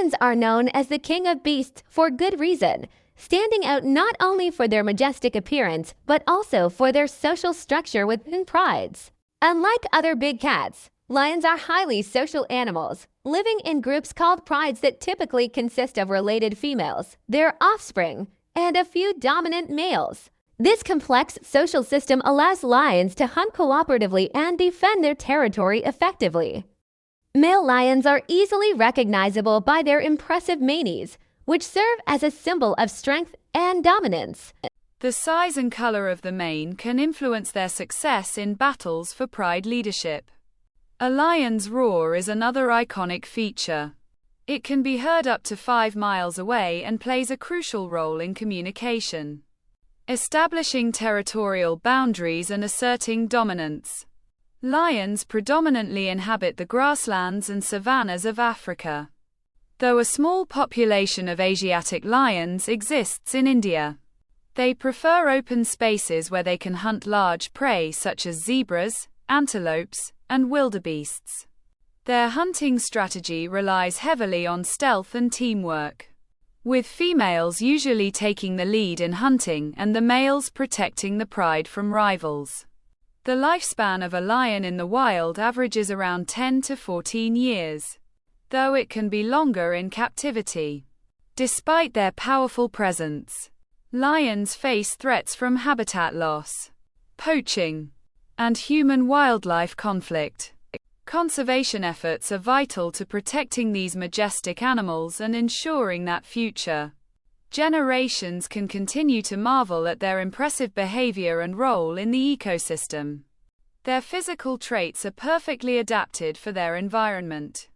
Lions are known as the king of beasts for good reason, standing out not only for their majestic appearance, but also for their social structure within prides. Unlike other big cats, lions are highly social animals, living in groups called prides that typically consist of related females, their offspring, and a few dominant males. This complex social system allows lions to hunt cooperatively and defend their territory effectively. Male lions are easily recognizable by their impressive manes, which serve as a symbol of strength and dominance. The size and color of the mane can influence their success in battles for pride leadership. A lion's roar is another iconic feature. It can be heard up to 5 miles away and plays a crucial role in communication, establishing territorial boundaries and asserting dominance. Lions predominantly inhabit the grasslands and savannas of Africa, though a small population of Asiatic lions exists in India. They prefer open spaces where they can hunt large prey such as zebras, antelopes, and wildebeests. Their hunting strategy relies heavily on stealth and teamwork, with females usually taking the lead in hunting and the males protecting the pride from rivals. The lifespan of a lion in the wild averages around 10 to 14 years, though it can be longer in captivity. Despite their powerful presence, lions face threats from habitat loss, poaching, and human-wildlife conflict. Conservation efforts are vital to protecting these majestic animals and ensuring that future generations can continue to marvel at their impressive behavior and role in the ecosystem. Their physical traits are perfectly adapted for their environment.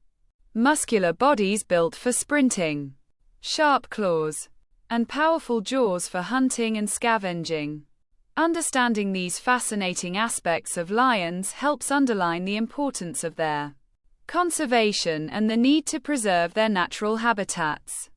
Muscular bodies built for sprinting, sharp claws, and powerful jaws for hunting and scavenging. Understanding these fascinating aspects of lions helps underline the importance of their conservation and the need to preserve their natural habitats.